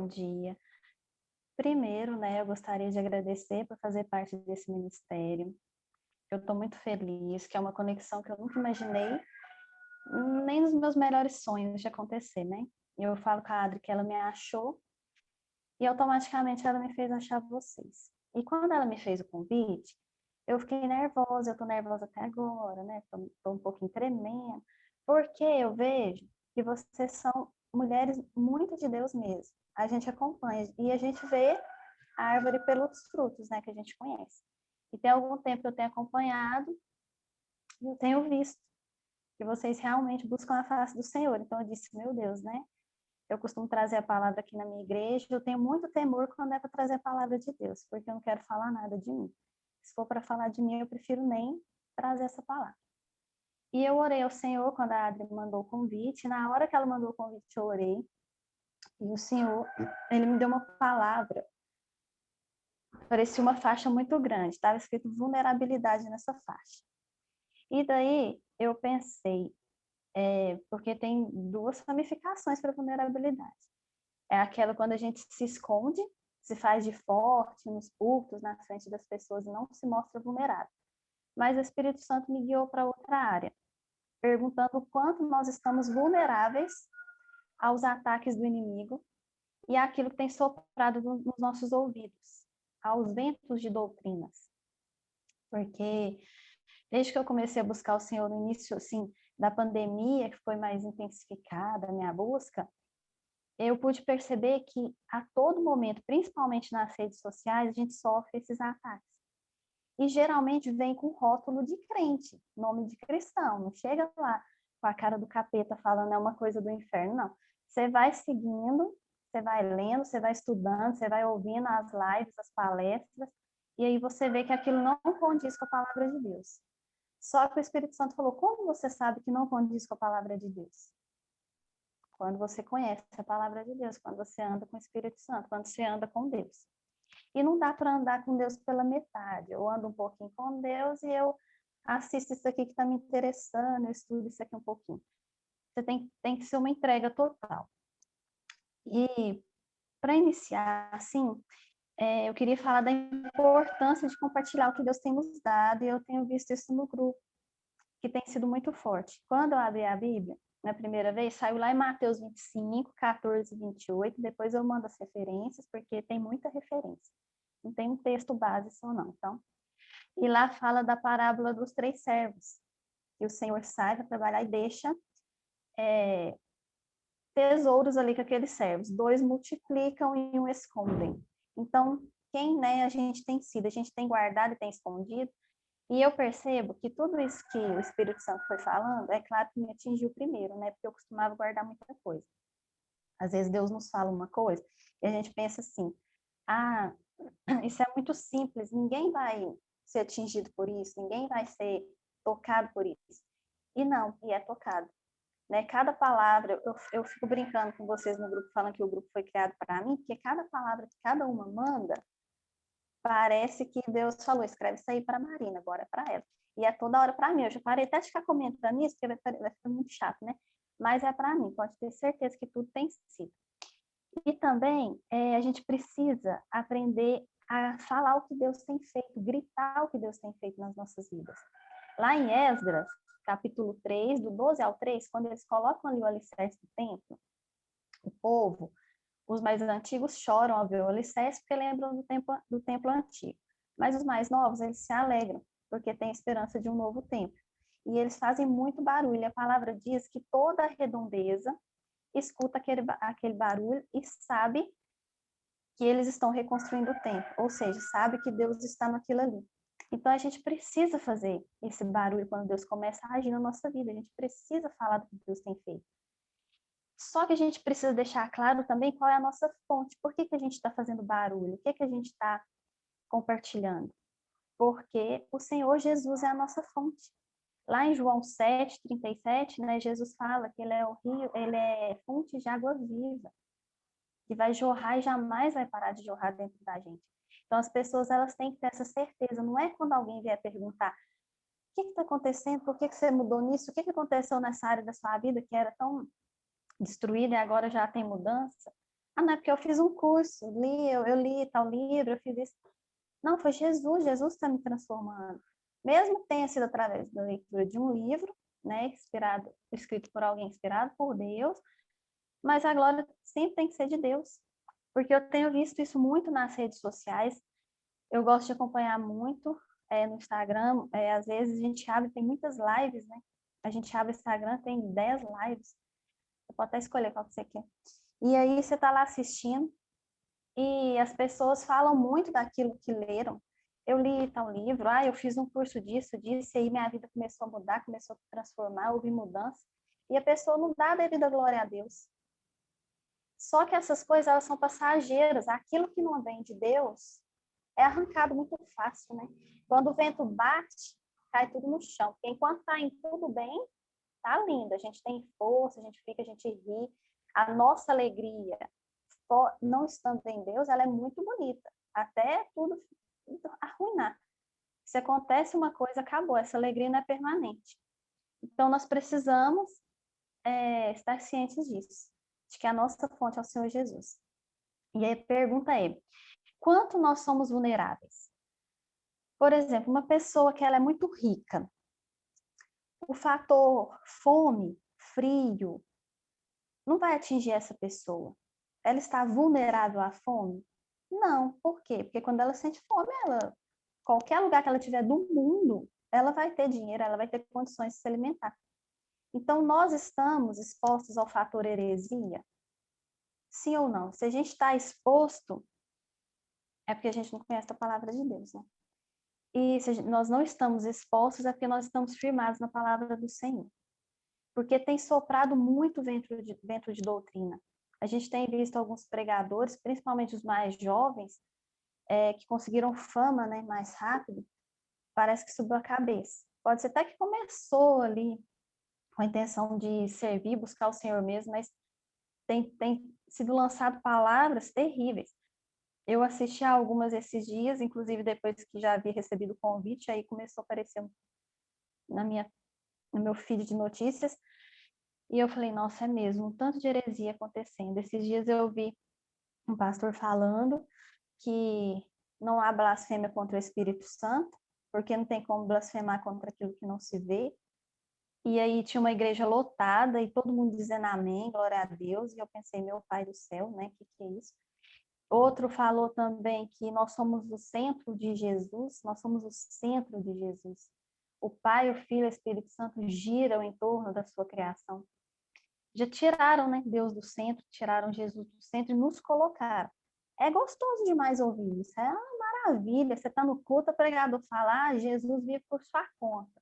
dia. Primeiro, né, eu gostaria de agradecer por fazer parte desse ministério. Eu estou muito feliz, que é uma conexão que eu nunca imaginei, nem nos meus melhores sonhos de acontecer, né? Eu falo com a Adri que ela me achou e automaticamente ela me fez achar vocês. E quando ela me fez o convite, eu fiquei nervosa, eu estou nervosa até agora, né? Estou um pouquinho tremendo, porque eu vejo que vocês são mulheres muito de Deus mesmo. A gente acompanha e a gente vê a árvore pelos frutos, né, que a gente conhece. E tem algum tempo que eu tenho acompanhado e eu tenho visto que vocês realmente buscam a face do Senhor. Então eu disse, meu Deus, né? Eu costumo trazer a palavra aqui na minha igreja, eu tenho muito temor quando é para trazer a palavra de Deus, porque eu não quero falar nada de mim. Se for para falar de mim, eu prefiro nem trazer essa palavra. E eu orei ao Senhor quando a Adri mandou o convite, na hora que ela mandou o convite, eu orei, e o Senhor, ele me deu uma palavra, parecia uma faixa muito grande, estava escrito vulnerabilidade nessa faixa. E daí eu pensei, porque tem duas ramificações para vulnerabilidade. É aquela quando a gente se esconde, se faz de forte nos cultos, na frente das pessoas e não se mostra vulnerável. Mas o Espírito Santo me guiou para outra área, perguntando o quanto nós estamos vulneráveis aos ataques do inimigo e àquilo que tem soprado nos nossos ouvidos, aos ventos de doutrinas. Porque desde que eu comecei a buscar o Senhor no início, assim, da pandemia, que foi mais intensificada a minha busca, eu pude perceber que a todo momento, principalmente nas redes sociais, a gente sofre esses ataques. E geralmente vem com rótulo de crente, nome de cristão, não chega lá com a cara do capeta falando é uma coisa do inferno, não. Você vai seguindo, você vai lendo, você vai estudando, você vai ouvindo as lives, as palestras, e aí você vê que aquilo não condiz com a palavra de Deus. Só que o Espírito Santo falou, como você sabe que não condiz com a palavra de Deus? Quando você conhece a palavra de Deus, quando você anda com o Espírito Santo, quando você anda com Deus. E não dá para andar com Deus pela metade. Eu ando um pouquinho com Deus e eu assisto isso aqui que está me interessando, eu estudo isso aqui um pouquinho. Você tem que ser uma entrega total. E para iniciar, assim, eu queria falar da importância de compartilhar o que Deus tem nos dado, e eu tenho visto isso no grupo, que tem sido muito forte. Quando eu abri a Bíblia, na primeira vez, saiu lá em Mateus 25, 14 e 28, depois eu mando as referências, porque tem muita referência. Não tem um texto base só não, então. E lá fala da parábola dos três servos, que o Senhor sai para trabalhar e deixa tesouros ali com aqueles servos. Dois multiplicam e um escondem. Então, quem, né, a gente tem sido, a gente tem guardado e tem escondido, e eu percebo que tudo isso que o Espírito Santo foi falando, é claro que me atingiu primeiro, né? Porque eu costumava guardar muita coisa. Às vezes Deus nos fala uma coisa e a gente pensa assim, ah, isso é muito simples, ninguém vai ser atingido por isso, ninguém vai ser tocado por isso. E não, e é tocado. Né? Cada palavra, eu fico brincando com vocês no grupo, falando que o grupo foi criado para mim, porque cada palavra que cada uma manda, parece que Deus falou, escreve isso aí para a Marina, agora é para ela. E é toda hora para mim. Eu já parei até de ficar comentando isso, porque vai ficar muito chato, né? Mas é para mim, pode ter certeza que tudo tem sido. E também a gente precisa aprender a falar o que Deus tem feito, gritar o que Deus tem feito nas nossas vidas. Lá em Esdras, capítulo 3, do 12 ao 3, quando eles colocam ali o alicerce do templo, o povo, os mais antigos choram ao ver o alicerce porque lembram do templo antigo. Mas os mais novos, eles se alegram, porque têm esperança de um novo templo. E eles fazem muito barulho. A palavra diz que toda a redondeza escuta aquele barulho e sabe que eles estão reconstruindo o templo. Ou seja, sabe que Deus está naquilo ali. Então, a gente precisa fazer esse barulho quando Deus começa a agir na nossa vida. A gente precisa falar do que Deus tem feito. Só que a gente precisa deixar claro também qual é a nossa fonte. Por que a gente está fazendo barulho? O que a gente está compartilhando? Porque o Senhor Jesus é a nossa fonte. Lá em João 7:37, né, Jesus fala que ele é o rio, ele é fonte de água viva, que vai jorrar e jamais vai parar de jorrar dentro da gente. Então, as pessoas elas têm que ter essa certeza. Não é quando alguém vier perguntar o que está acontecendo, por que você mudou nisso, o que aconteceu nessa área da sua vida que era tão destruída e agora já tem mudança. Ah, não é porque eu fiz um curso, eu li tal livro, eu fiz isso. Não, foi Jesus, Jesus está me transformando. Mesmo que tenha sido através da leitura de um livro, né, escrito por alguém inspirado por Deus, mas a glória sempre tem que ser de Deus. Porque eu tenho visto isso muito nas redes sociais, eu gosto de acompanhar muito no Instagram, às vezes a gente abre, tem muitas lives, né? A gente abre o Instagram, tem 10 lives, você pode até escolher qual que você quer. E aí você está lá assistindo, e as pessoas falam muito daquilo que leram. Eu li tal livro, eu fiz um curso disso, disso, e aí minha vida começou a mudar, começou a transformar, houve mudança. E a pessoa não dá a devida glória a Deus. Só que essas coisas, elas são passageiras. Aquilo que não vem de Deus é arrancado muito fácil, né? Quando o vento bate, cai tudo no chão. Porque enquanto está em tudo bem, tá lindo. A gente tem força, a gente fica, a gente ri. A nossa alegria, não estando em Deus, ela é muito bonita. Até tudo arruinar. Se acontece uma coisa, acabou. Essa alegria não é permanente. Então, nós precisamos estar cientes disso. De que a nossa fonte é o Senhor Jesus. E aí a pergunta é, quanto nós somos vulneráveis? Por exemplo, uma pessoa que ela é muito rica, o fator fome, frio, não vai atingir essa pessoa. Ela está vulnerável à fome? Não. Por quê? Porque quando ela sente fome, qualquer lugar que ela tiver do mundo, ela vai ter dinheiro, ela vai ter condições de se alimentar. Então, nós estamos expostos ao fator heresia? Sim ou não? Se a gente está exposto, é porque a gente não conhece a palavra de Deus, né? E se nós não estamos expostos, é porque nós estamos firmados na palavra do Senhor. Porque tem soprado muito dentro de doutrina. A gente tem visto alguns pregadores, principalmente os mais jovens, que conseguiram fama, né, mais rápido, parece que subiu a cabeça. Pode ser até que começou ali com a intenção de servir, buscar o Senhor mesmo, mas tem sido lançado palavras terríveis. Eu assisti a algumas esses dias, inclusive depois que já havia recebido o convite, aí começou a aparecer no meu feed de notícias, e eu falei, nossa, é mesmo, um tanto de heresia acontecendo. Esses dias eu vi um pastor falando que não há blasfêmia contra o Espírito Santo, porque não tem como blasfemar contra aquilo que não se vê. E aí tinha uma igreja lotada e todo mundo dizendo amém, glória a Deus. E eu pensei, meu pai do céu, né? O que é isso? Outro falou também que nós somos o centro de Jesus, nós somos o centro de Jesus. O Pai, o Filho e o Espírito Santo giram em torno da sua criação. Já tiraram, né, Deus do centro, tiraram Jesus do centro e nos colocaram. É gostoso demais ouvir isso, é uma maravilha. Você está no culto, o pregador fala, Jesus vive por sua conta.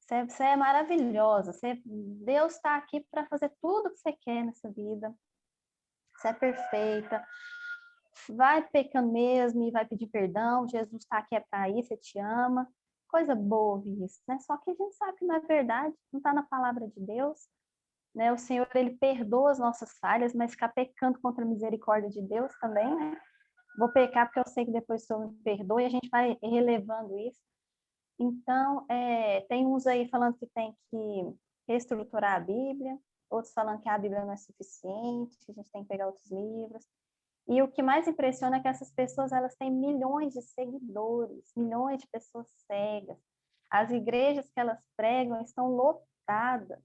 Você é maravilhosa, Deus está aqui para fazer tudo o que você quer nessa vida. Você é perfeita. Vai pecando mesmo e vai pedir perdão. Jesus está aqui para isso, Ele te ama. Coisa boa ouvir isso, né? Só que a gente sabe que não é verdade, não está na palavra de Deus. Né? O Senhor, Ele perdoa as nossas falhas, mas ficar pecando contra a misericórdia de Deus também, né? Vou pecar porque eu sei que depois o Senhor me perdoa e a gente vai relevando isso. Então, tem uns aí falando que tem que reestruturar a Bíblia, outros falando que a Bíblia não é suficiente, que a gente tem que pegar outros livros. E o que mais impressiona é que essas pessoas, elas têm milhões de seguidores, milhões de pessoas cegas. As igrejas que elas pregam estão lotadas.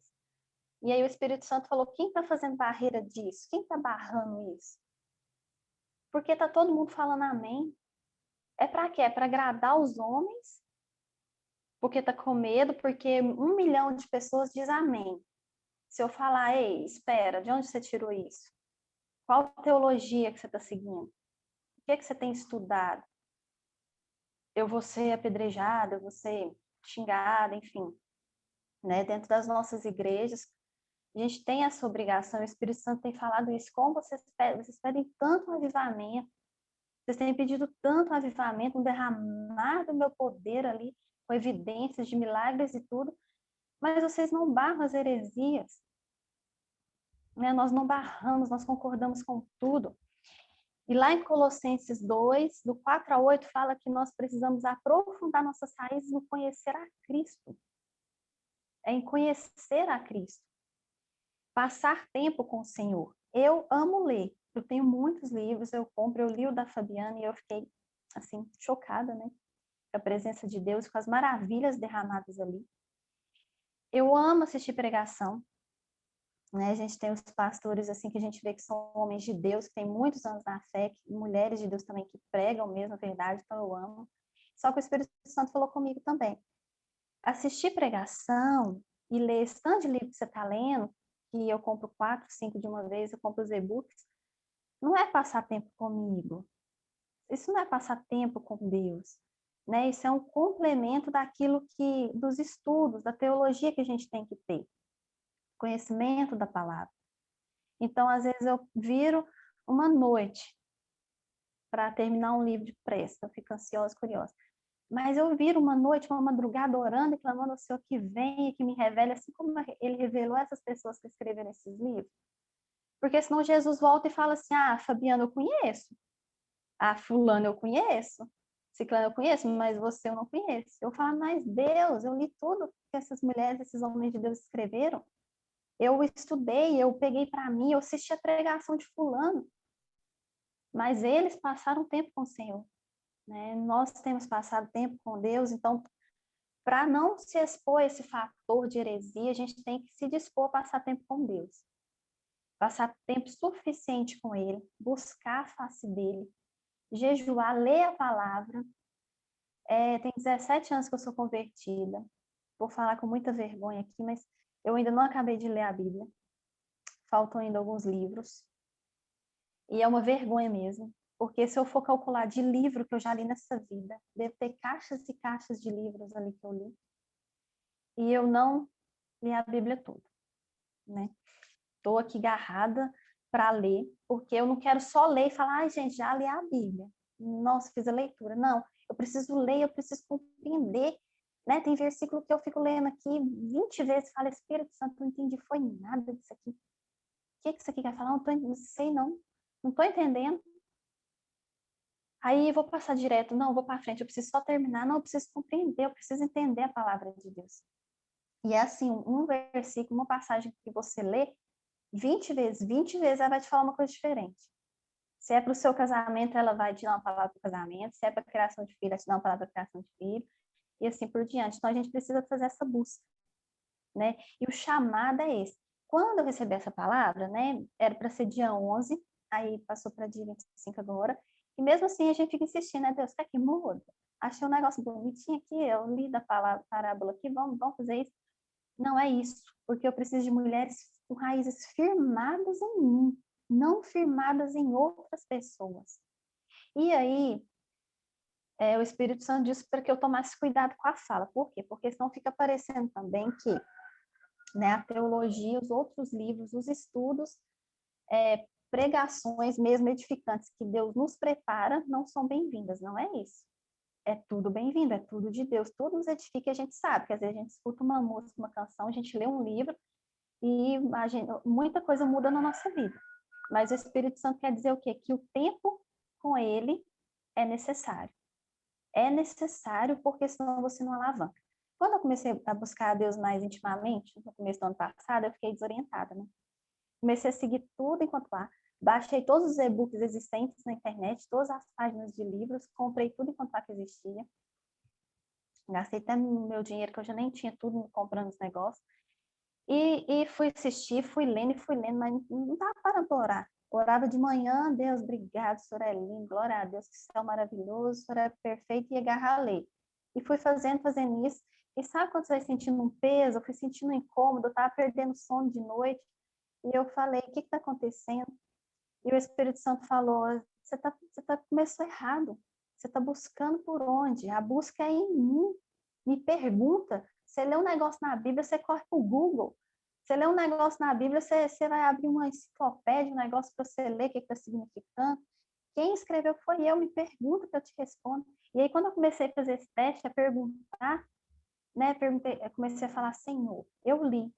E aí o Espírito Santo falou, quem está fazendo barreira disso? Quem está barrando isso? Porque está todo mundo falando amém. É para quê? É para agradar os homens? Porque está com medo? Porque 1 milhão de pessoas diz amém. Se eu falar, ei, espera, de onde você tirou isso? Qual teologia que você está seguindo? O que você tem estudado? Eu vou ser apedrejada, eu vou ser xingada, enfim. Né? Dentro das nossas igrejas, a gente tem essa obrigação, o Espírito Santo tem falado isso, como vocês pedem tanto avivamento, vocês têm pedido tanto avivamento, um derramar do meu poder ali, com evidências de milagres e tudo, mas vocês não barram as heresias, né? Nós não barramos, nós concordamos com tudo. E lá em Colossenses 2, do 4 a 8, fala que nós precisamos aprofundar nossas raízes no conhecer a Cristo. É em conhecer a Cristo. Passar tempo com o Senhor. Eu amo ler. Eu tenho muitos livros, eu compro, eu li o da Fabiana e eu fiquei, assim, chocada, né? Com a presença de Deus, com as maravilhas derramadas ali. Eu amo assistir pregação, né? A gente tem os pastores, assim, que a gente vê que são homens de Deus, que têm muitos anos na fé, mulheres de Deus também que pregam mesmo a verdade, então eu amo. Só que o Espírito Santo falou comigo também. Assistir pregação e ler esse tanto de livro que você está lendo, que eu compro 4, 5 de uma vez, eu compro os e-books, não é passar tempo comigo. Isso não é passar tempo com Deus, né? Isso é um complemento daquilo que, dos estudos, da teologia que a gente tem que ter, conhecimento da palavra. Então, às vezes eu viro uma noite para terminar um livro de pressa, eu fico ansiosa, curiosa. Mas eu viro uma noite, uma madrugada orando e clamando ao Senhor que venha, que me revele, assim como ele revelou essas pessoas que escreveram esses livros. Porque senão Jesus volta e fala assim, ah, Fabiana, eu conheço. Ah, fulano eu conheço. Ciclano eu conheço, mas você eu não conheço. Eu falo, mas Deus, eu li tudo que essas mulheres, esses homens de Deus escreveram. Eu estudei, eu peguei para mim, eu assisti a pregação de fulano. Mas eles passaram tempo com o Senhor, né? Nós temos passado tempo com Deus, então para não se expor a esse fator de heresia, a gente tem que se dispor a passar tempo com Deus. Passar tempo suficiente com Ele, buscar a face dEle, jejuar, ler a palavra. Tem 17 anos que eu sou convertida. Vou falar com muita vergonha aqui, mas eu ainda não acabei de ler a Bíblia. Faltam ainda alguns livros. E é uma vergonha mesmo, porque se eu for calcular de livro que eu já li nessa vida, deve ter caixas e caixas de livros ali que eu li. E eu não li a Bíblia toda, né? Estou aqui agarrada para ler, porque eu não quero só ler e falar, ai, gente, já li a Bíblia. Nossa, fiz a leitura. Não, eu preciso ler, eu preciso compreender, né? Tem versículo que eu fico lendo aqui 20 vezes, falo, Espírito Santo, não entendi, foi nada disso aqui. O que isso aqui quer falar? Não sei, não estou entendendo. Aí vou passar direto, não, vou para frente, eu preciso só terminar, não, eu preciso compreender, eu preciso entender a palavra de Deus. E é assim, um versículo, uma passagem que você lê, 20 vezes ela vai te falar uma coisa diferente. Se é para o seu casamento, ela vai te dar uma palavra para o casamento. Se é para a criação de filho, ela te dá uma palavra para a criação de filho. E assim por diante. Então, a gente precisa fazer essa busca, né? E o chamado é esse. Quando eu recebi essa palavra, né? Era para ser dia 11, aí passou para dia 25 agora. E mesmo assim, a gente fica insistindo, né? Deus, quer que muda? Achei um negócio bonitinho aqui, eu li da parábola aqui, vamos fazer isso. Não é isso, porque eu preciso de mulheres com raízes firmadas em mim, não firmadas em outras pessoas. E aí, o Espírito Santo disse para que eu tomasse cuidado com a fala. Por quê? Porque senão fica parecendo também que, né, a teologia, os outros livros, os estudos, pregações mesmo edificantes que Deus nos prepara, não são bem-vindas, não é isso. É tudo bem-vindo, é tudo de Deus, tudo nos edifica e a gente sabe, que às vezes a gente escuta uma música, uma canção, a gente lê um livro, e muita coisa muda na nossa vida. Mas o Espírito Santo quer dizer o quê? Que o tempo com ele é necessário. É necessário porque senão você não alavanca. Quando eu comecei a buscar a Deus mais intimamente, no começo do ano passado, eu fiquei desorientada, né? Comecei a seguir tudo enquanto lá. Baixei todos os e-books existentes na internet, todas as páginas de livros, comprei tudo enquanto lá que existia. Gastei até meu dinheiro, que eu já nem tinha tudo comprando os negócios. E fui assistir, fui lendo, mas não estava parando para orar. Orava de manhã, Deus, obrigado, o Senhor é lindo, glória a Deus, que céu maravilhoso, o Senhor é perfeito, e agarrar a lei. E fui fazendo isso. E sabe quando você vai sentindo um peso? Eu fui sentindo um incômodo, eu estava perdendo sono de noite. E eu falei, o que está acontecendo? E o Espírito Santo falou, começou errado. Você está buscando por onde? A busca é em mim. Me pergunta. Você lê um negócio na Bíblia, você corre para o Google. Você lê um negócio na Bíblia, você vai abrir uma enciclopédia, um negócio para você ler o que está significando. Quem escreveu foi eu, me pergunta que eu te respondo. E aí, quando eu comecei a fazer esse teste, a perguntar, né, eu comecei a falar, Senhor, eu li,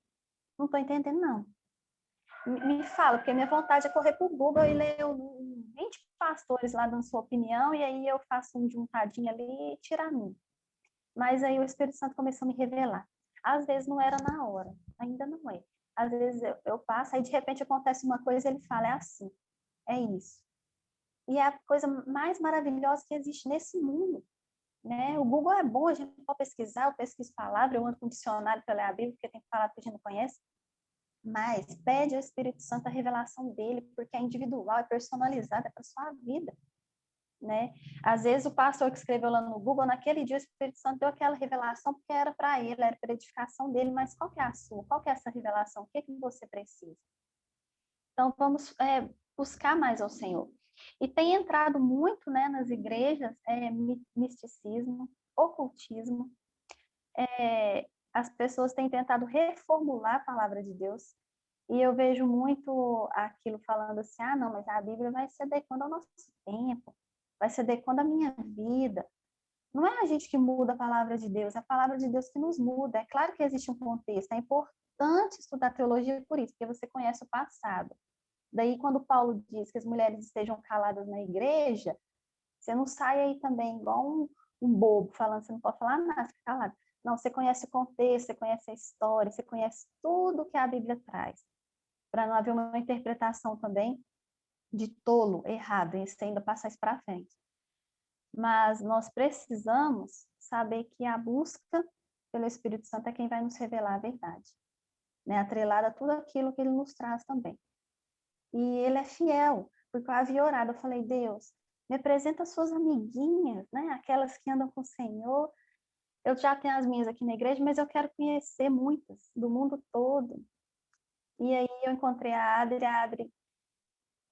não estou entendendo, não. Me fala, porque minha vontade é correr para o Google e ler 20 pastores lá dando sua opinião, e aí eu faço um juntadinho ali e tiro a mim. Mas aí o Espírito Santo começou a me revelar. Às vezes não era na hora, ainda não é. Às vezes eu passo, aí de repente acontece uma coisa e ele fala, é assim. é isso. E é a coisa mais maravilhosa que existe nesse mundo, né? O Google é bom, a gente pode pesquisar, eu pesquiso palavra, eu ando com dicionário para ler a Bíblia, porque tem palavra que a gente não conhece, mas pede ao Espírito Santo a revelação dele, porque é individual, é personalizada, é para sua vida, né? Às vezes o pastor que escreveu lá no Google, naquele dia o Espírito Santo deu aquela revelação porque era para ele, era para edificação dele, mas qual que é a sua? Qual que é essa revelação? O que é que você precisa? Então vamos buscar mais ao Senhor. E tem entrado muito, né, nas igrejas, misticismo, ocultismo, as pessoas têm tentado reformular a palavra de Deus, e eu vejo muito aquilo falando assim, não, mas a Bíblia vai se adequando ao nosso tempo, vai se adequando à minha vida. Não é a gente que muda a palavra de Deus, é a palavra de Deus que nos muda. É claro que existe um contexto, é importante estudar teologia por isso, porque você conhece o passado. Daí, quando Paulo diz que as mulheres estejam caladas na igreja, você não sai aí também igual um bobo, falando, você não pode falar nada, fica calado. Não, você conhece o contexto, você conhece a história, você conhece tudo que a Bíblia traz. Para não haver uma interpretação também de tolo, errado, e você ainda passar isso para frente. Mas nós precisamos saber que a busca pelo Espírito Santo é quem vai nos revelar a verdade, né? Atrelada a tudo aquilo que ele nos traz também. E ele é fiel, porque eu havia orado, eu falei, Deus, me apresenta as suas amiguinhas, né? Aquelas que andam com o Senhor. Eu já tenho as minhas aqui na igreja, mas eu quero conhecer muitas, do mundo todo. E aí eu encontrei a Adri,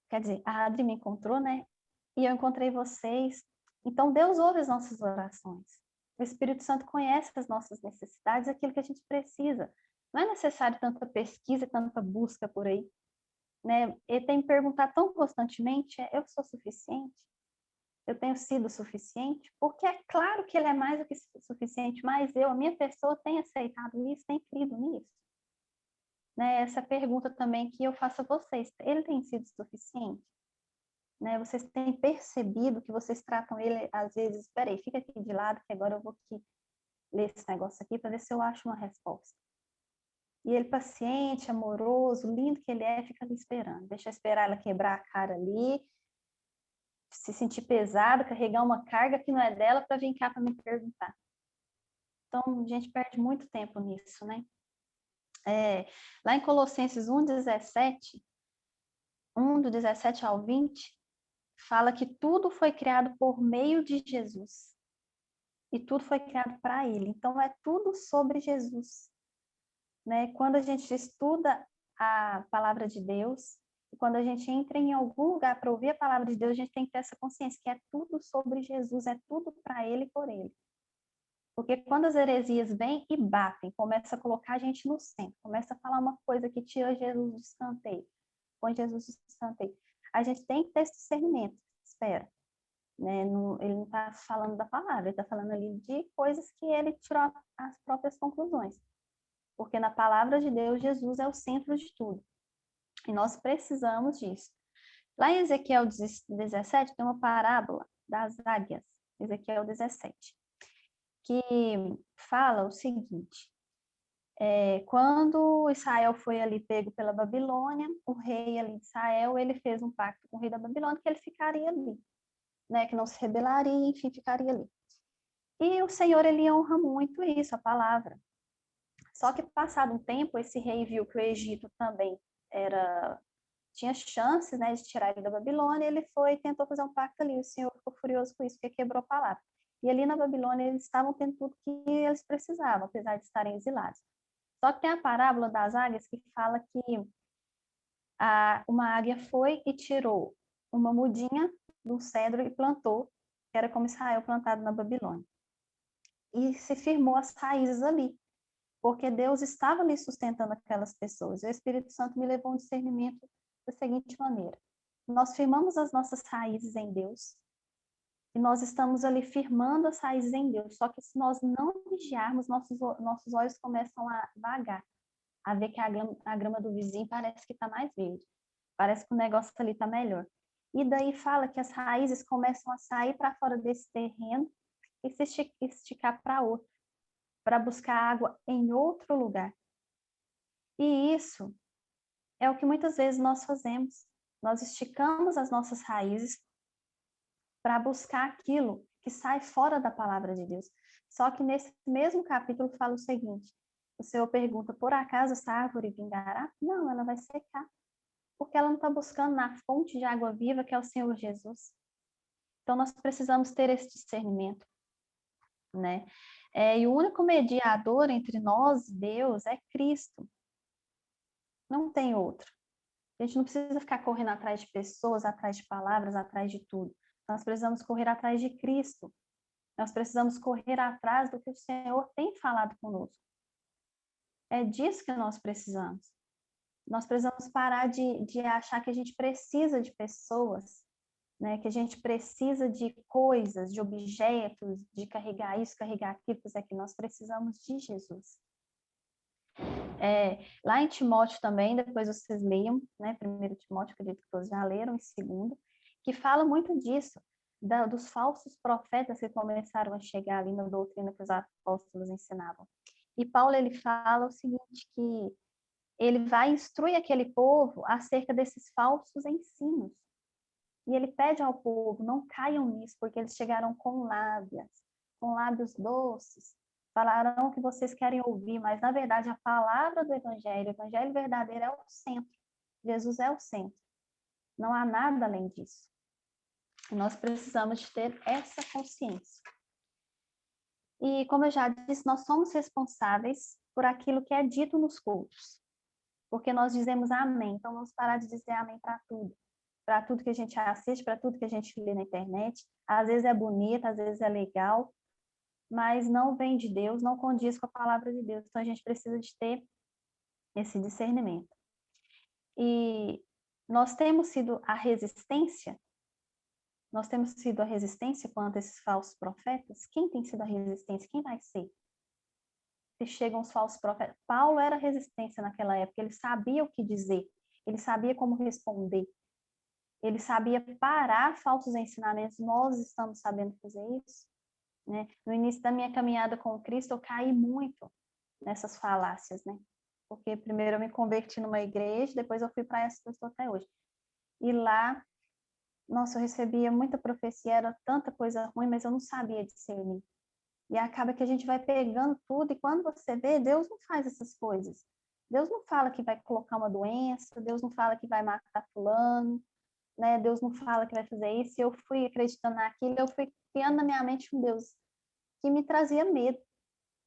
quer dizer, a Adri me encontrou, né? E eu encontrei vocês. Então, Deus ouve as nossas orações. O Espírito Santo conhece as nossas necessidades, aquilo que a gente precisa. Não é necessário tanta pesquisa, tanta busca por aí, né? Ele tem que perguntar tão constantemente, eu sou suficiente? Eu tenho sido suficiente? Porque é claro que ele é mais do que suficiente, mas a minha pessoa, tem aceitado isso, tem crido nisso. Né? Essa pergunta também que eu faço a vocês, ele tem sido suficiente? Né? Vocês têm percebido que vocês tratam ele, às vezes, espera aí, fica aqui de lado, que agora eu vou aqui ler esse negócio aqui para ver se eu acho uma resposta. E ele paciente, amoroso, lindo que ele é, fica ali esperando. Deixa eu esperar ela quebrar a cara ali, se sentir pesada, carregar uma carga que não é dela para vir cá para me perguntar. Então, a gente perde muito tempo nisso, né? Lá em Colossenses 1:17, 1 do 17 ao 20, fala que tudo foi criado por meio de Jesus. E tudo foi criado para ele. Então, é tudo sobre Jesus. Né? Quando a gente estuda a palavra de Deus, e quando a gente entra em algum lugar para ouvir a palavra de Deus, a gente tem que ter essa consciência que é tudo sobre Jesus, é tudo para ele e por ele. Porque quando as heresias vêm e batem, começa a colocar a gente no centro, começa a falar uma coisa que tira Jesus do escanteio, põe Jesus do escanteio, a gente tem que ter esse discernimento, espera. Né? Ele não está falando da palavra, ele está falando ali de coisas que ele tirou as próprias conclusões. Porque na palavra de Deus, Jesus é o centro de tudo. E nós precisamos disso. Lá em Ezequiel 17, tem uma parábola das águias, Ezequiel 17, que fala o seguinte, quando Israel foi ali pego pela Babilônia, o rei ali de Israel, ele fez um pacto com o rei da Babilônia que ele ficaria ali, né, que não se rebelaria, enfim, ficaria ali. E o Senhor, ele honra muito isso, a palavra. Só que passado um tempo, esse rei viu que o Egito também tinha chances, né, de tirar ele da Babilônia, ele tentou fazer um pacto ali, o Senhor ficou furioso com isso, porque quebrou a palavra. E ali na Babilônia eles estavam tendo tudo que eles precisavam, apesar de estarem exilados. Só que tem a parábola das águias que fala que uma águia foi e tirou uma mudinha do cedro e plantou, que era como Israel plantado na Babilônia. E se firmou as raízes ali, porque Deus estava ali sustentando aquelas pessoas. E o Espírito Santo me levou a um discernimento da seguinte maneira: nós firmamos as nossas raízes em Deus, e nós estamos ali firmando as raízes em Deus, só que se nós não vigiarmos, nossos olhos começam a vagar, a ver que a grama do vizinho parece que está mais verde, parece que o negócio ali está melhor. E daí fala que as raízes começam a sair para fora desse terreno e se esticar para outro, para buscar água em outro lugar. E isso é o que muitas vezes nós fazemos. Nós esticamos as nossas raízes para buscar aquilo que sai fora da palavra de Deus. Só que nesse mesmo capítulo fala o seguinte: o Senhor pergunta, por acaso essa árvore vingará? Não, ela vai secar, porque ela não está buscando na fonte de água viva, que é o Senhor Jesus. Então, nós precisamos ter esse discernimento, né? E o único mediador entre nós e Deus é Cristo. Não tem outro. A gente não precisa ficar correndo atrás de pessoas, atrás de palavras, atrás de tudo. Nós precisamos correr atrás de Cristo. Nós precisamos correr atrás do que o Senhor tem falado conosco. É disso que nós precisamos. Nós precisamos parar de achar que a gente precisa de pessoas, né? Que a gente precisa de coisas, de objetos, de carregar isso, carregar aquilo, pois é que nós precisamos de Jesus. Lá em Timóteo também, depois vocês leiam, né? 1 Timóteo, acredito que todos já leram, e 2, que fala muito disso, dos falsos profetas que começaram a chegar ali na doutrina que os apóstolos ensinavam. E Paulo, ele fala o seguinte, que ele vai instruir aquele povo acerca desses falsos ensinos. E ele pede ao povo, não caiam nisso, porque eles chegaram com lábios doces, falaram o que vocês querem ouvir, mas na verdade a palavra do evangelho, o evangelho verdadeiro é o centro. Jesus é o centro. Não há nada além disso. Nós precisamos de ter essa consciência. E como eu já disse, nós somos responsáveis por aquilo que é dito nos cultos. Porque nós dizemos amém, então vamos parar de dizer amém para tudo que a gente assiste, para tudo que a gente lê na internet. Às vezes é bonito, às vezes é legal, mas não vem de Deus, não condiz com a palavra de Deus. Então a gente precisa de ter esse discernimento. E nós temos sido a resistência quanto a esses falsos profetas? Quem tem sido a resistência? Quem vai ser? Se chegam os falsos profetas. Paulo era resistência naquela época, ele sabia o que dizer, ele sabia como responder, ele sabia parar falsos ensinamentos. Nós estamos sabendo fazer isso, né? No início da minha caminhada com Cristo, eu caí muito nessas falácias, né? Porque primeiro eu me converti numa igreja, depois eu fui para essa que eu estou até hoje. E lá, nossa, eu recebia muita profecia, era tanta coisa ruim, mas eu não sabia discernir. E acaba que a gente vai pegando tudo, e quando você vê, Deus não faz essas coisas. Deus não fala que vai colocar uma doença, Deus não fala que vai matar fulano, né? Deus não fala que vai fazer isso. E eu fui acreditando naquilo, eu fui criando na minha mente um Deus que me trazia medo,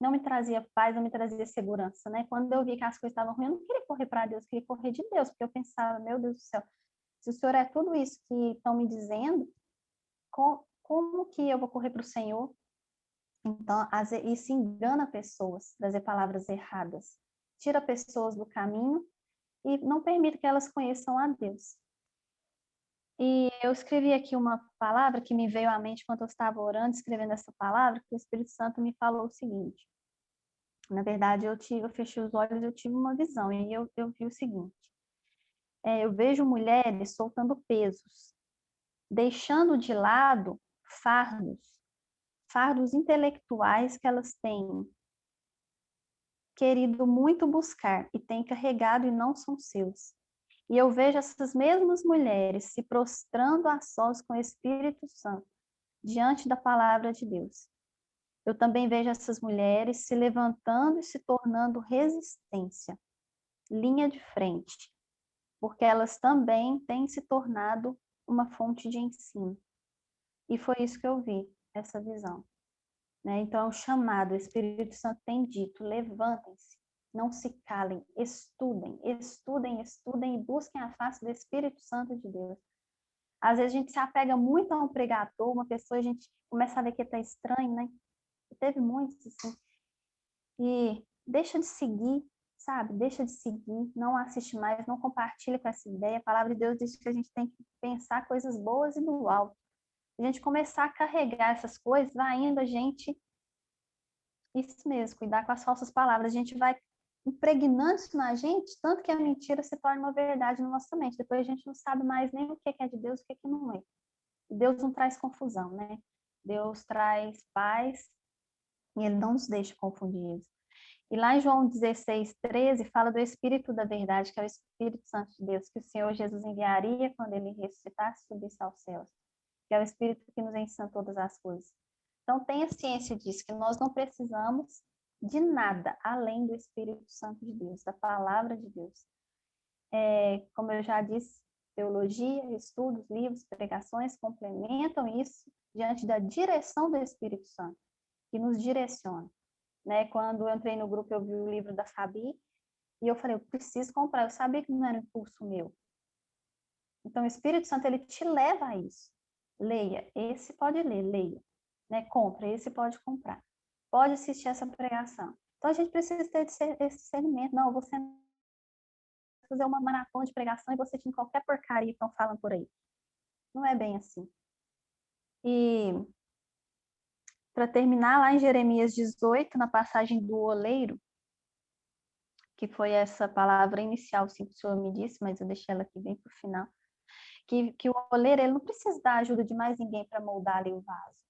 não me trazia paz, não me trazia segurança, né? Quando eu vi que as coisas estavam ruins, eu não queria correr para Deus, eu queria correr de Deus, porque eu pensava, meu Deus do céu, se o Senhor é tudo isso que estão me dizendo, como que eu vou correr para o Senhor? Então, isso engana pessoas, trazer palavras erradas, tira pessoas do caminho e não permite que elas conheçam a Deus. E eu escrevi aqui uma palavra que me veio à mente quando eu estava orando, escrevendo essa palavra, que o Espírito Santo me falou o seguinte. Na verdade, eu fechei os olhos, eu tive uma visão, e eu vi o seguinte. Eu vejo mulheres soltando pesos, deixando de lado fardos intelectuais que elas têm querido muito buscar e têm carregado e não são seus. E eu vejo essas mesmas mulheres se prostrando a sós com o Espírito Santo, diante da palavra de Deus. Eu também vejo essas mulheres se levantando e se tornando resistência, linha de frente, porque elas também têm se tornado uma fonte de ensino. E foi isso que eu vi, essa visão. Né? Então, é um chamado, o Espírito Santo tem dito, levantem-se, não se calem, estudem e busquem a face do Espírito Santo de Deus. Às vezes a gente se apega muito a um pregador, uma pessoa, a gente começa a ver que está estranho, né? Teve muitos, assim. E deixa de seguir, sabe? Deixa de seguir, não assiste mais, não compartilha com essa ideia. A palavra de Deus diz que a gente tem que pensar coisas boas e do alto. A gente começar a carregar essas coisas, vai indo a gente... Isso mesmo, cuidar com as falsas palavras. A gente vai impregnando isso na gente, tanto que a mentira se torna uma verdade na nossa mente. Depois a gente não sabe mais nem o que é de Deus e o que não é. Deus não traz confusão, né? Deus traz paz e Ele não nos deixa confundidos. E lá em João 16, 13, fala do Espírito da verdade, que é o Espírito Santo de Deus, que o Senhor Jesus enviaria quando ele ressuscitasse e subisse aos céus, que é o Espírito que nos ensina todas as coisas. Então, tenha ciência disso, que nós não precisamos de nada além do Espírito Santo de Deus, da palavra de Deus. Como eu já disse, teologia, estudos, livros, pregações complementam isso diante da direção do Espírito Santo, que nos direciona. Né? Quando eu entrei no grupo, eu vi o livro da Fabi e eu falei, eu preciso comprar. Eu sabia que não era um impulso meu. Então, o Espírito Santo, ele te leva a isso. Leia, esse pode ler, leia. Né? Compra, esse pode comprar. Pode assistir essa pregação. Então, a gente precisa ter esse discernimento. Não, você fazer uma maratona de pregação e você tinha qualquer porcaria que estão falando por aí. Não é bem assim. E, para terminar, lá em Jeremias 18, na passagem do oleiro, que foi essa palavra inicial, sim, que o Senhor me disse, mas eu deixei ela aqui bem para o final, que o oleiro ele não precisa da ajuda de mais ninguém para moldar ali o vaso.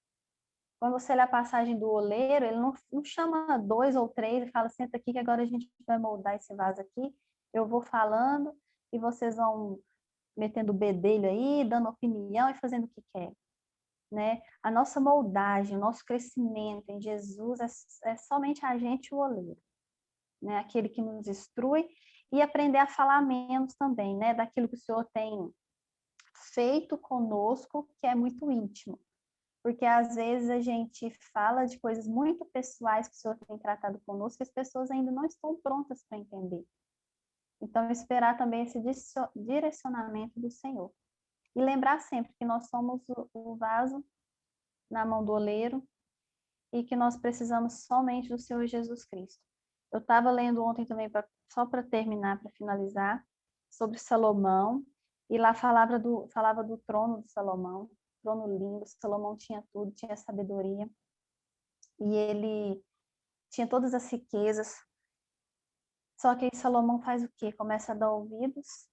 Quando você lê a passagem do oleiro, ele não chama 2 ou 3 e fala, senta aqui que agora a gente vai moldar esse vaso aqui, eu vou falando e vocês vão metendo o bedelho aí, dando opinião e fazendo o que quer. Né? A nossa moldagem, o nosso crescimento em Jesus é somente a gente e o oleiro. Né? Aquele que nos instrui e aprender a falar menos também, né? Daquilo que o Senhor tem feito conosco, que é muito íntimo. Porque às vezes a gente fala de coisas muito pessoais que o Senhor tem tratado conosco e as pessoas ainda não estão prontas para entender. Então, esperar também esse direcionamento do Senhor. E lembrar sempre que nós somos o vaso na mão do oleiro e que nós precisamos somente do Senhor Jesus Cristo. Eu estava lendo ontem também, só para terminar, para finalizar, sobre Salomão, e lá falava do trono de Salomão, trono lindo, Salomão tinha tudo, tinha sabedoria, e ele tinha todas as riquezas, só que aí Salomão faz o quê? Começa a dar ouvidos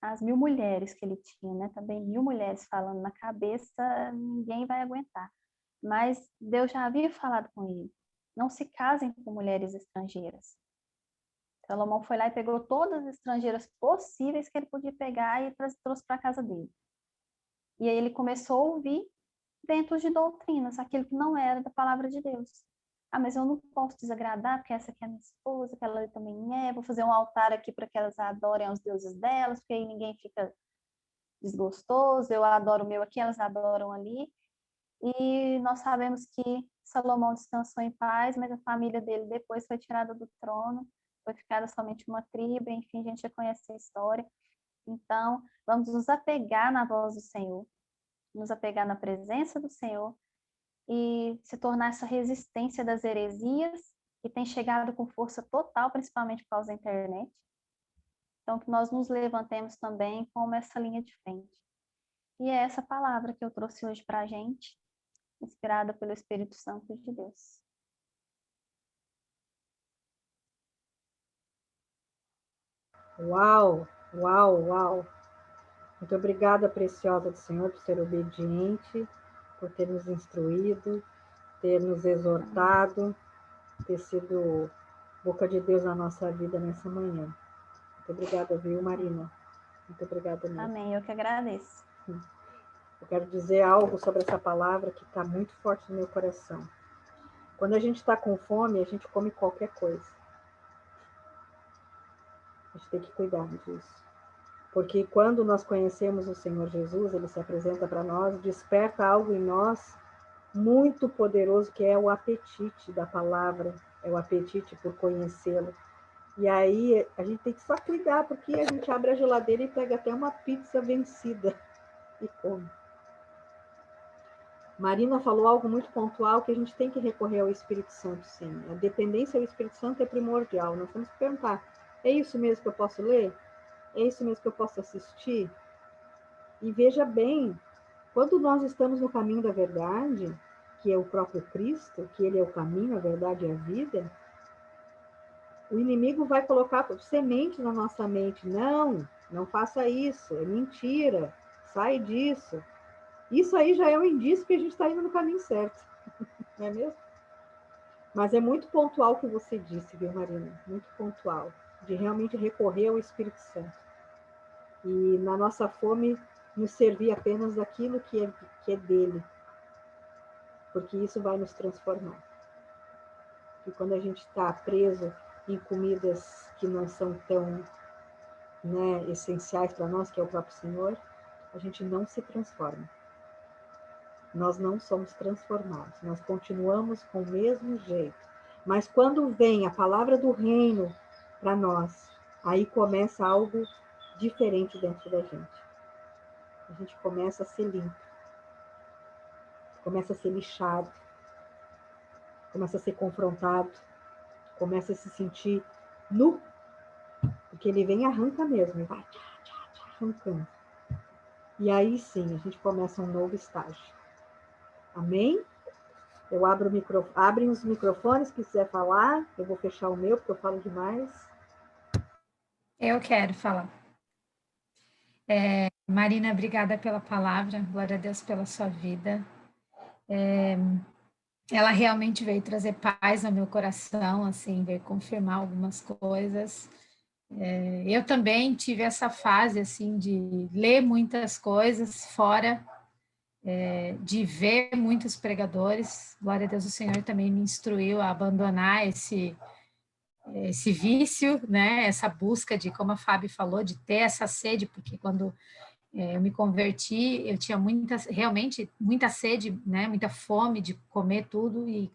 às 1000 mulheres que ele tinha, né? Também 1000 mulheres falando na cabeça, ninguém vai aguentar. Mas Deus já havia falado com ele, não se casem com mulheres estrangeiras. Salomão foi lá e pegou todas as estrangeiras possíveis que ele podia pegar e trouxe para a casa dele. E aí ele começou a ouvir ventos de doutrinas, aquilo que não era da palavra de Deus. Ah, mas eu não posso desagradar, porque essa aqui é a minha esposa, que ela também é, vou fazer um altar aqui para que elas adorem aos deuses delas, porque aí ninguém fica desgostoso, eu adoro o meu aqui, elas adoram ali. E nós sabemos que Salomão descansou em paz, mas a família dele depois foi tirada do trono, foi ficada somente uma tribo, enfim, a gente já conhece a história. Então, vamos nos apegar na voz do Senhor, nos apegar na presença do Senhor e se tornar essa resistência das heresias que tem chegado com força total, principalmente por causa da internet. Então, que nós nos levantemos também como essa linha de frente. E é essa palavra que eu trouxe hoje para a gente, inspirada pelo Espírito Santo de Deus. Uau, uau, uau. Muito obrigada, preciosa do Senhor, por ser obediente, por ter nos instruído, ter nos exortado, ter sido boca de Deus na nossa vida nessa manhã. Muito obrigada, viu, Marina? Muito obrigada mesmo. Amém, eu que agradeço. Eu quero dizer algo sobre essa palavra que está muito forte no meu coração. Quando a gente está com fome, a gente come qualquer coisa. A gente tem que cuidar disso. Porque quando nós conhecemos o Senhor Jesus, Ele se apresenta para nós, desperta algo em nós muito poderoso, que é o apetite da palavra, é o apetite por conhecê-lo. E aí a gente tem que só cuidar, porque a gente abre a geladeira e pega até uma pizza vencida e come. Marina falou algo muito pontual, que a gente tem que recorrer ao Espírito Santo, sim. A dependência ao Espírito Santo é primordial. Nós temos que perguntar, é isso mesmo que eu posso ler? É isso mesmo que eu posso assistir? E veja bem, quando nós estamos no caminho da verdade, que é o próprio Cristo, que Ele é o caminho, a verdade e a vida, o inimigo vai colocar semente na nossa mente. Não, não faça isso, é mentira, sai disso. Isso aí já é um indício que a gente está indo no caminho certo, não é mesmo? Mas é muito pontual o que você disse, viu, Marina? Muito pontual, de realmente recorrer ao Espírito Santo. E na nossa fome, nos servir apenas daquilo que é dele, porque isso vai nos transformar. E quando a gente está preso em comidas que não são tão, né, essenciais para nós, que é o próprio Senhor, a gente não se transforma. Nós não somos transformados, nós continuamos com o mesmo jeito. Mas quando vem a palavra do reino para nós, aí começa algo diferente dentro da gente. A gente começa a ser limpo, começa a ser lixado, começa a ser confrontado, começa a se sentir nu, porque ele vem e arranca mesmo, vai arrancando. E aí sim, a gente começa um novo estágio. Amém? Eu abro abrem os microfones, que quiser falar. Eu vou fechar o meu, porque eu falo demais. Eu quero falar. Marina, obrigada pela palavra, glória a Deus pela sua vida. Ela realmente veio trazer paz ao meu coração, assim, veio confirmar algumas coisas. Eu também tive essa fase, assim, de ler muitas coisas fora, de ver muitos pregadores. Glória a Deus, o Senhor também me instruiu a abandonar esse vício, né? Essa busca de, como a Fábio falou, de ter essa sede, porque quando eu me converti, eu tinha realmente muita sede, né? Muita fome de comer tudo e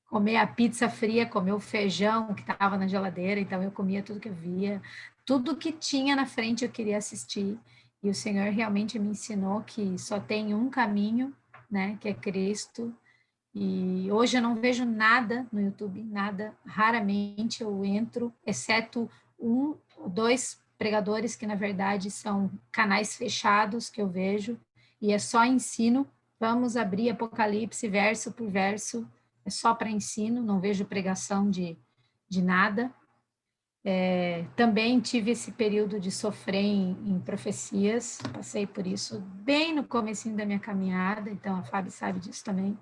comer a pizza fria, comer o feijão que estava na geladeira, então eu comia tudo que eu via, tudo que tinha na frente eu queria assistir. E o Senhor realmente me ensinou que só tem um caminho, né, que é Cristo. E hoje eu não vejo nada no YouTube, nada. Raramente eu entro, exceto um ou dois pregadores que na verdade são canais fechados que eu vejo e é só ensino. Vamos abrir Apocalipse verso por verso, é só para ensino, não vejo pregação de nada. Também tive esse período de sofrer em profecias, passei por isso bem no comecinho da minha caminhada, então a Fábio sabe disso também.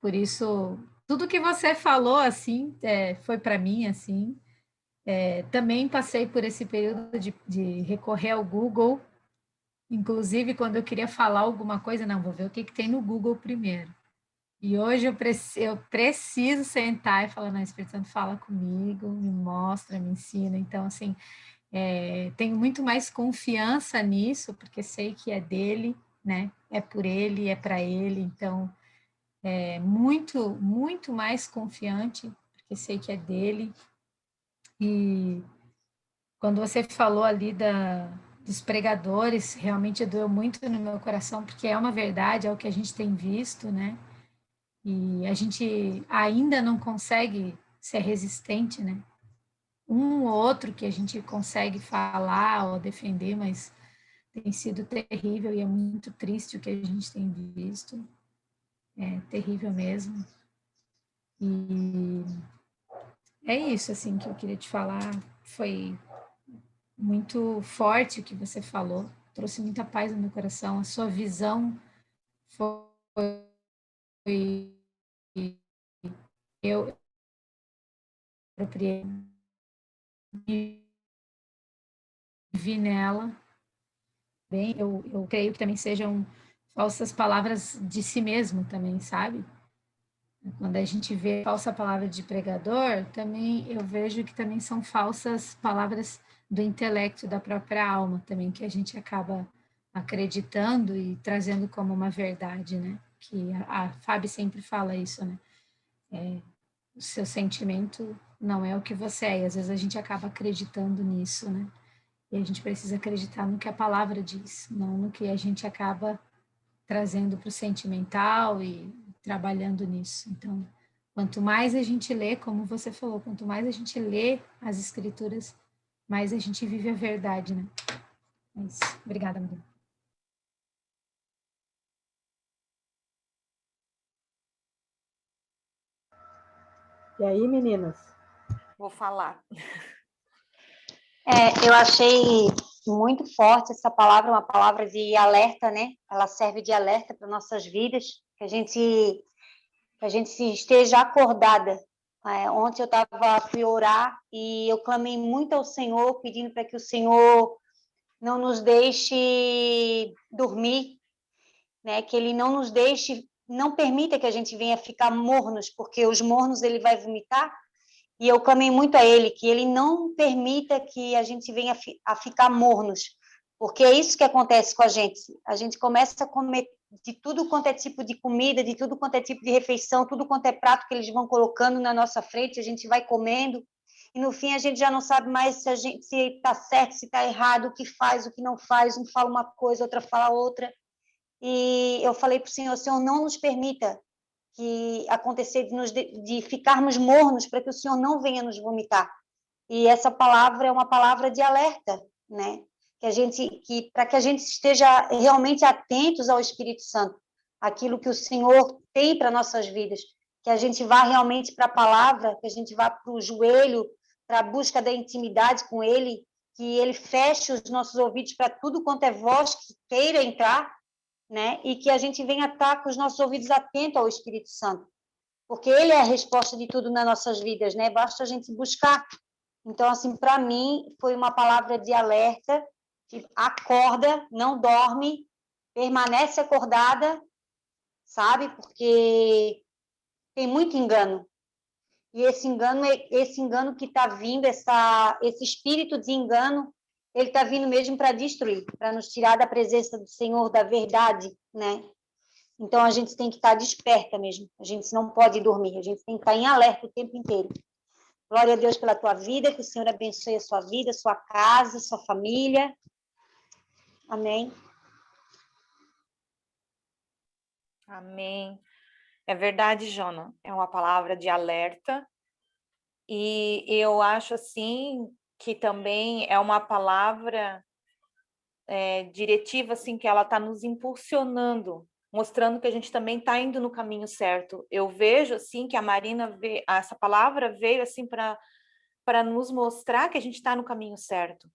Por isso, tudo que você falou, assim, foi para mim, assim. Também passei por esse período de recorrer ao Google, inclusive quando eu queria falar alguma coisa, não, vou ver o que tem no Google primeiro. E hoje eu preciso sentar e falar, não, Espírito Santo, fala comigo, me mostra, me ensina. Então, assim, tenho muito mais confiança nisso, porque sei que é dele, né? É por ele, é para ele. Então, muito, muito mais confiante, porque sei que é dele. E quando você falou ali dos pregadores, realmente doeu muito no meu coração, porque é uma verdade, é o que a gente tem visto, né? E a gente ainda não consegue ser resistente, né? Um ou outro que a gente consegue falar ou defender, mas tem sido terrível e é muito triste o que a gente tem visto. É terrível mesmo. E é isso, assim, que eu queria te falar. Foi muito forte o que você falou, trouxe muita paz no meu coração. A sua visão foi. Eu apropriei, vi nela. Bem, eu creio que também sejam falsas palavras de si mesmo, também, sabe? Quando a gente vê falsa palavra de pregador, também eu vejo que também são falsas palavras do intelecto, da própria alma também, que a gente acaba acreditando e trazendo como uma verdade, né? Que a Fábio sempre fala isso, né? O seu sentimento não é o que você é, e às vezes a gente acaba acreditando nisso, né? E a gente precisa acreditar no que a palavra diz, não no que a gente acaba trazendo para o sentimental e trabalhando nisso. Então, quanto mais a gente lê, como você falou, quanto mais a gente lê as escrituras, mais a gente vive a verdade, né? É isso. Obrigada, Maria. E aí, meninas? Vou falar. Eu achei muito forte essa palavra, uma palavra de alerta, né? Ela serve de alerta para nossas vidas, que a gente esteja acordada Ontem fui orar e eu clamei muito ao Senhor, pedindo para que o Senhor não nos deixe dormir, né? Que Ele não nos deixe, não permita que a gente venha ficar mornos, porque os mornos Ele vai vomitar. E eu clamei muito a Ele, que Ele não permita que a gente venha a ficar mornos, porque é isso que acontece com a gente. A gente começa a comer de tudo quanto é tipo de comida, de tudo quanto é tipo de refeição, tudo quanto é prato que eles vão colocando na nossa frente, a gente vai comendo, e no fim a gente já não sabe mais se está certo, se está errado, o que faz, o que não faz, um fala uma coisa, outra fala outra. E eu falei para o Senhor, não nos permita que acontecer de ficarmos mornos, para que o Senhor não venha nos vomitar. E essa palavra é uma palavra de alerta, né? Para que a gente esteja realmente atentos ao Espírito Santo, aquilo que o Senhor tem para nossas vidas, que a gente vá realmente para a palavra, que a gente vá para o joelho, para a busca da intimidade com Ele, que Ele feche os nossos ouvidos para tudo quanto é voz que queira entrar, né? E que a gente venha estar com os nossos ouvidos atentos ao Espírito Santo, porque Ele é a resposta de tudo nas nossas vidas, né? Basta a gente buscar. Então, assim, para mim, foi uma palavra de alerta, de acorda, não dorme, permanece acordada, sabe? Porque tem muito engano. E esse engano que está vindo, esse espírito de engano, ele está vindo mesmo para destruir, para nos tirar da presença do Senhor, da verdade, né? Então, a gente tem que estar desperta mesmo. A gente não pode dormir, a gente tem que estar em alerta o tempo inteiro. Glória a Deus pela tua vida, que o Senhor abençoe a sua vida, a sua casa, a sua família. Amém. Amém. É verdade, Jona. É uma palavra de alerta. E eu acho, assim, que também é uma palavra diretiva, assim, que ela está nos impulsionando, mostrando que a gente também está indo no caminho certo. Eu vejo, assim, que a Marina, essa palavra veio, assim, para nos mostrar que a gente está no caminho certo.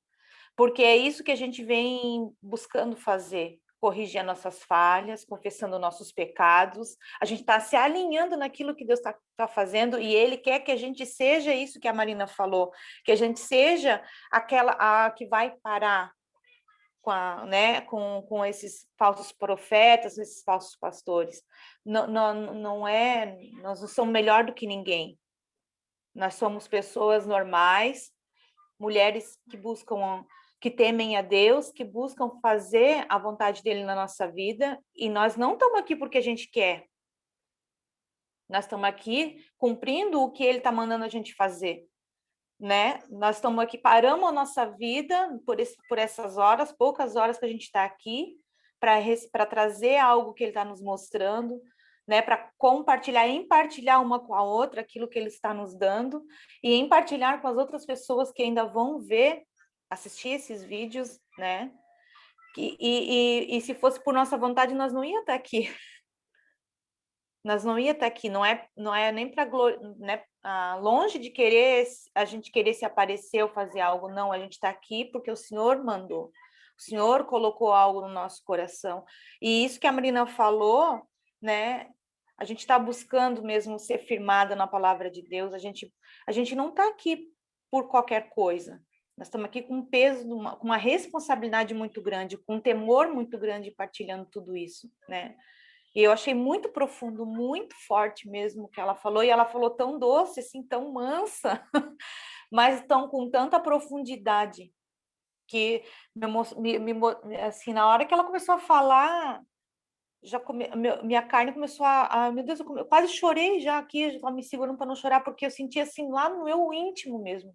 Porque é isso que a gente vem buscando fazer, corrigir as nossas falhas, confessando nossos pecados. A gente está se alinhando naquilo que Deus está fazendo, e Ele quer que a gente seja isso que a Marina falou, que a gente seja a que vai parar com esses falsos profetas, esses falsos pastores. Não é, nós não somos melhor do que ninguém. Nós somos pessoas normais, mulheres que temem a Deus, que buscam fazer a vontade dele na nossa vida, e nós não estamos aqui porque a gente quer. Nós estamos aqui cumprindo o que ele está mandando a gente fazer, né? Nós estamos aqui, paramos a nossa vida por essas horas, poucas horas que a gente está aqui, para trazer algo que ele está nos mostrando, né? Para compartilhar, empartilhar uma com a outra aquilo que ele está nos dando, e empartilhar com as outras pessoas que ainda vão assistir esses vídeos, né? E se fosse por nossa vontade, nós não ia estar aqui. Nós não ia estar aqui, não é nem para né, longe de a gente querer se aparecer ou fazer algo, não, a gente está aqui porque o Senhor mandou, o Senhor colocou algo no nosso coração, e isso que a Marina falou, né, a gente está buscando mesmo ser firmada na palavra de Deus, a gente não está aqui por qualquer coisa, nós estamos aqui com um peso, com uma responsabilidade muito grande, com um temor muito grande partilhando tudo isso, né? E eu achei muito profundo, muito forte mesmo o que ela falou, e ela falou tão doce, assim, tão mansa, mas com tanta profundidade, que assim, na hora que ela começou a falar, minha carne começou meu Deus, eu quase chorei já aqui, eu estava me segurando para não chorar, porque eu senti assim, lá no meu íntimo mesmo.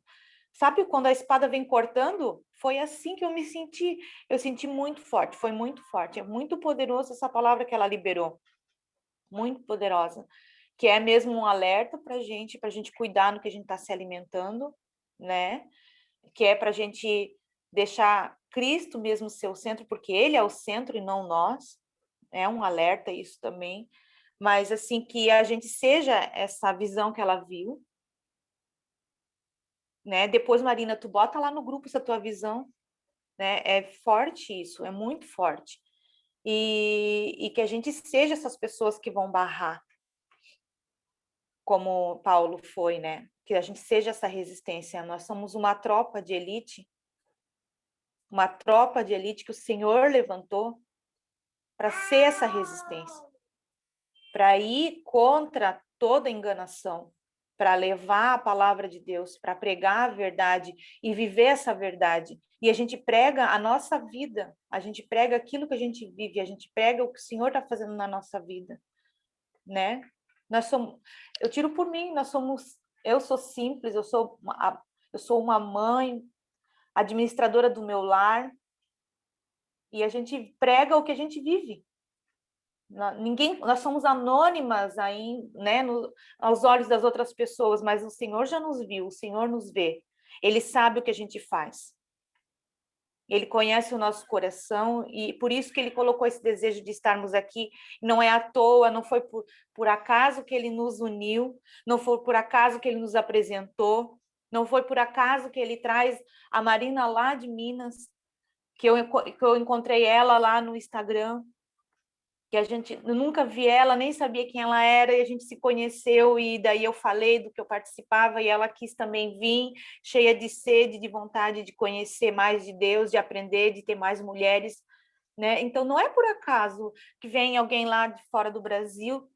Sabe quando a espada vem cortando? Foi assim que eu me senti. Eu senti muito forte, foi muito forte. É muito poderoso essa palavra que ela liberou. Muito poderosa. Que é mesmo um alerta para a gente cuidar no que a gente está se alimentando, né? Que é para a gente deixar Cristo mesmo ser o centro, porque Ele é o centro e não nós. É um alerta isso também. Mas assim, que a gente seja essa visão que ela viu, né? Depois, Marina, tu bota lá no grupo essa tua visão, né? É forte isso, é muito forte. E que a gente seja essas pessoas que vão barrar, como Paulo foi, né? Que a gente seja essa resistência. Nós somos uma tropa de elite que o Senhor levantou para ser essa resistência, para ir contra toda enganação, para levar a palavra de Deus, para pregar a verdade e viver essa verdade. E a gente prega a nossa vida, a gente prega aquilo que a gente vive, a gente prega o que o Senhor está fazendo na nossa vida, né? Eu tiro por mim, eu sou simples, eu sou uma mãe, administradora do meu lar, e a gente prega o que a gente vive. Nós somos anônimas aí, né, aos olhos das outras pessoas, mas o Senhor já nos viu, o Senhor nos vê. Ele sabe o que a gente faz. Ele conhece o nosso coração e por isso que ele colocou esse desejo de estarmos aqui. Não é à toa, não foi por acaso que ele nos uniu, não foi por acaso que ele nos apresentou, não foi por acaso que ele traz a Marina lá de Minas, que eu encontrei ela lá no Instagram, que eu nunca vi ela, nem sabia quem ela era, e a gente se conheceu, e daí eu falei do que eu participava, e ela quis também vir, cheia de sede, de vontade de conhecer mais de Deus, de aprender, de ter mais mulheres, né? Então, não é por acaso que vem alguém lá de fora do Brasil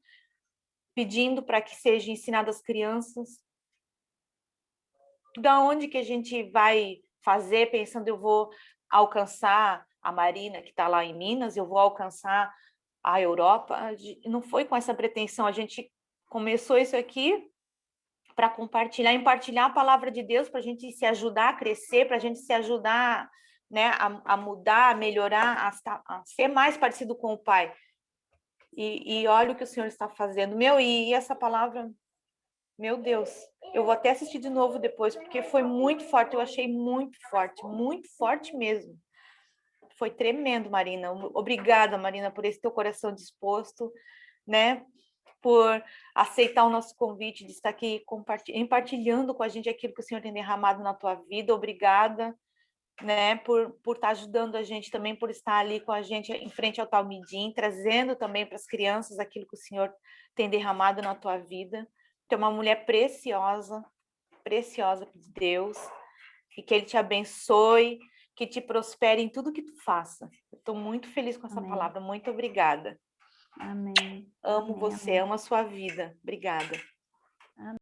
pedindo para que seja ensinado às crianças. Da onde que a gente vai fazer pensando eu vou alcançar a Marina, que está lá em Minas, eu vou alcançar a Europa? Não foi com essa pretensão, a gente começou isso aqui para compartilhar a palavra de Deus, para a gente se ajudar a crescer, para a gente se ajudar, né, a mudar, a melhorar, a ser mais parecido com o Pai. E olha o que o Senhor está fazendo. E essa palavra, meu Deus, eu vou até assistir de novo depois, porque foi muito forte, eu achei muito forte mesmo. Foi tremendo, Marina. Obrigada, Marina, por esse teu coração disposto, né? Por aceitar o nosso convite de estar aqui compartilhando com a gente aquilo que o Senhor tem derramado na tua vida. Obrigada, né? Por estar ajudando a gente também, por estar ali com a gente em frente ao Talmidim, trazendo também para as crianças aquilo que o Senhor tem derramado na tua vida. Tu é uma mulher preciosa de Deus, e que Ele te abençoe, que te prospere em tudo que tu faça. Estou muito feliz com essa palavra. Muito obrigada. Amém. Amo Amém, você, amém. amo a sua vida. Obrigada.